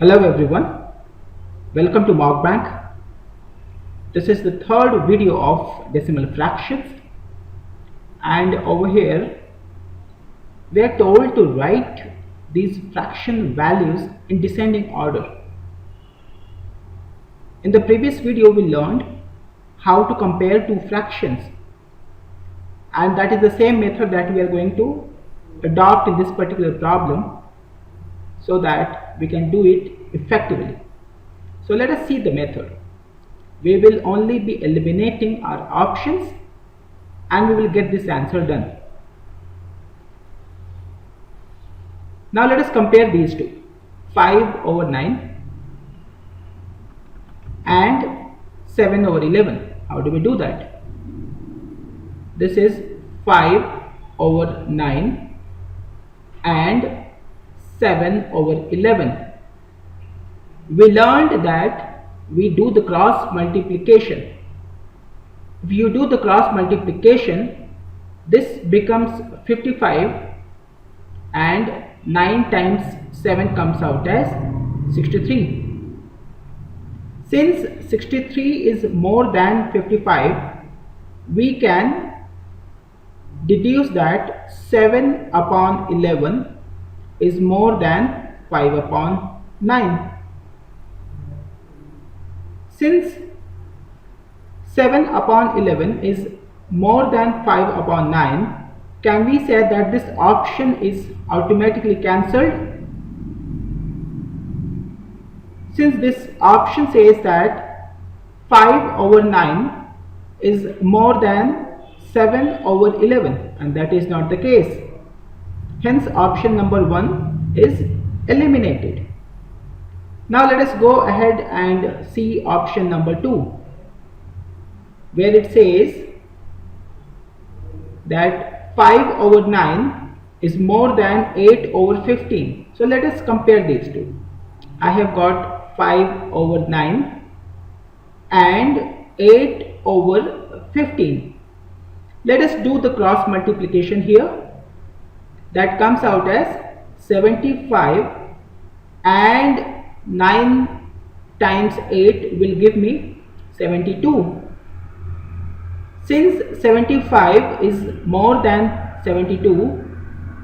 Hello everyone, welcome to Mockbank. This is the third video of decimal fractions, and over here we are told to write these fraction values in descending order. In the previous video we learned how to compare two fractions, and that is the same method that we are going to adopt in this particular problem so that we can do it effectively. So let us see the method. We will only be eliminating our options and we will get this answer done. Now let us compare these two, 5 over 9 and 7 over 11. How do we do that? This is 5 over 9 and 7 over 11. We learned that we do the cross multiplication. If you do the cross multiplication, this becomes 55 and 9 times 7 comes out as 63. Since 63 is more than 55, we can deduce that 7 upon 11 is more than 5 upon 9. Since 7 upon 11 is more than 5 upon 9, can we say that this option is automatically cancelled? Since this option says that 5 over 9 is more than 7 over 11, and that is not the case. Hence option number 1 is eliminated. Now let us go ahead and see option number 2, where it says that 5 over 9 is more than 8 over 15. So let us compare these two. I have got 5 over 9 and 8 over 15. Let us do the cross multiplication here. That comes out as 75 and 9 times 8 will give me 72. Since 75 is more than 72,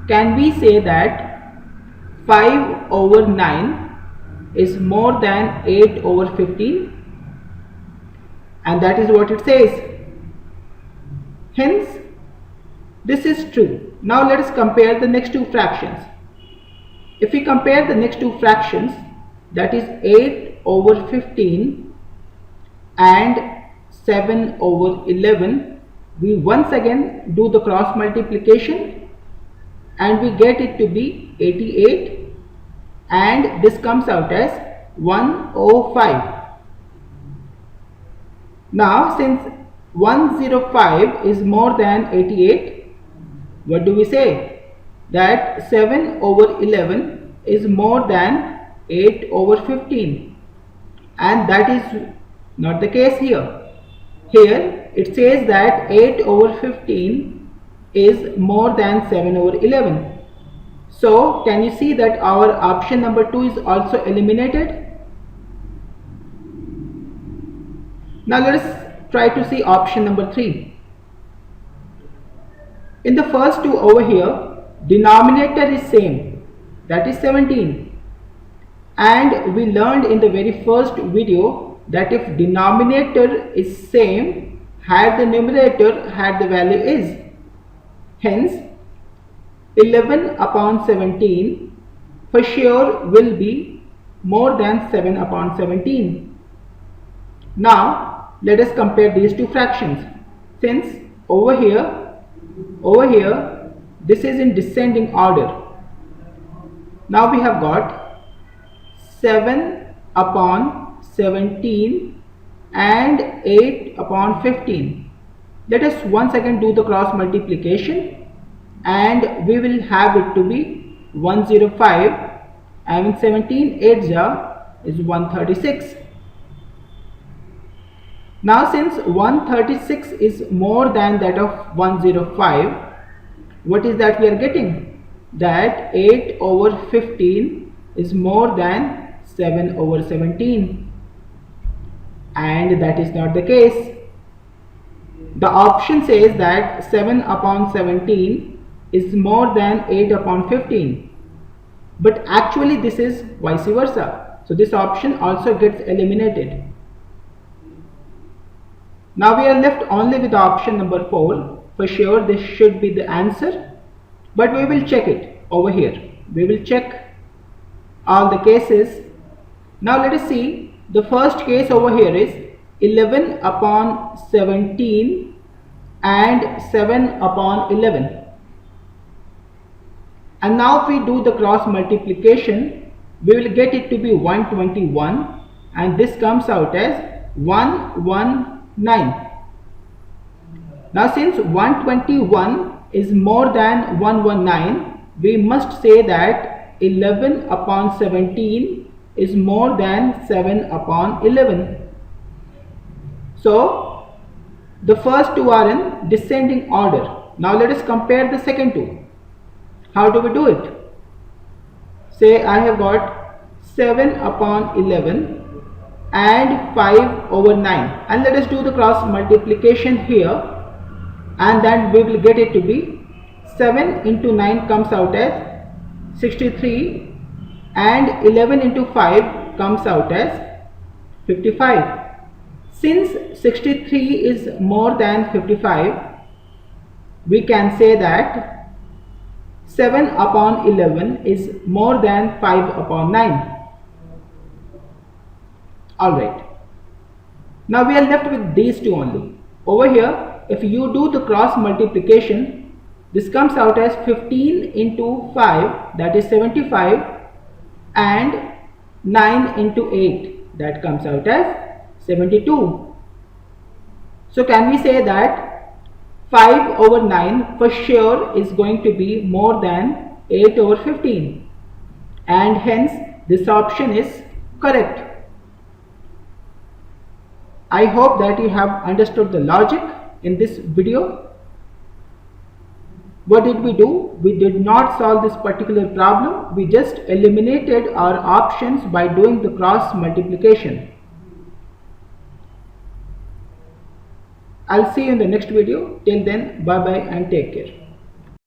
can we say that 5 over 9 is more than 8 over 15? And that is what it says. Hence, this is true. Now let us compare the next two fractions. If we compare the next two fractions, that is 8 over 15 and 7 over 11, we once again do the cross multiplication and we get it to be 88, and this comes out as 105. Now since 105 is more than 88, what do we say? That 7 over 11 is more than 8 over 15, and that is not the case here. Here it says that 8 over 15 is more than 7 over 11. So can you see that our option number 2 is also eliminated? Now let us try to see option number 3. In the first two over here, denominator is same, that is 17. And we learned in the very first video that if denominator is same, had the numerator had the value is. Hence 11 upon 17 for sure will be more than 7 upon 17. Now let us compare these two fractions. Since over here this is in descending order. Now we have got 7 upon 17 and 8 upon 15. Let us once again do the cross multiplication and we will have it to be 105, and 17 8 is 136. Now since 136 is more than that of 105, what is that we are getting? That 8 over 15 is more than 7 over 17, and that is not the case. The option says that 7 upon 17 is more than 8 upon 15, but actually this is vice versa. So this option also gets eliminated. Now we are left only with option number 4. For sure this should be the answer, but we will check it over here. We will check all the cases. Now let us see. The first case over here is 11 upon 17 and 7 upon 11. And now if we do the cross multiplication, we will get it to be 121, and this comes out as 119. Now since 121 is more than 119, we must say that 11 upon 17 is more than 7 upon 11. So the first two are in descending order. Now let us compare the second two. How do we do it? Say I have got 7 upon 11 and 5 over 9, and let us do the cross multiplication here, and then we will get it to be 7 into 9 comes out as 63, and 11 into 5 comes out as 55. Since 63 is more than 55, we can say that 7 upon 11 is more than 5 upon 9. Alright. Now we are left with these two only. Over here, if you do the cross multiplication, this comes out as 15 into 5, that is 75, and 9 into 8, that comes out as 72. So can we say that 5 over 9 for sure is going to be more than 8 over 15, and hence this option is correct. I hope that you have understood the logic in this video. What did we do? We did not solve this particular problem. We just eliminated our options by doing the cross multiplication. I'll see you in the next video. Till then, bye bye and take care.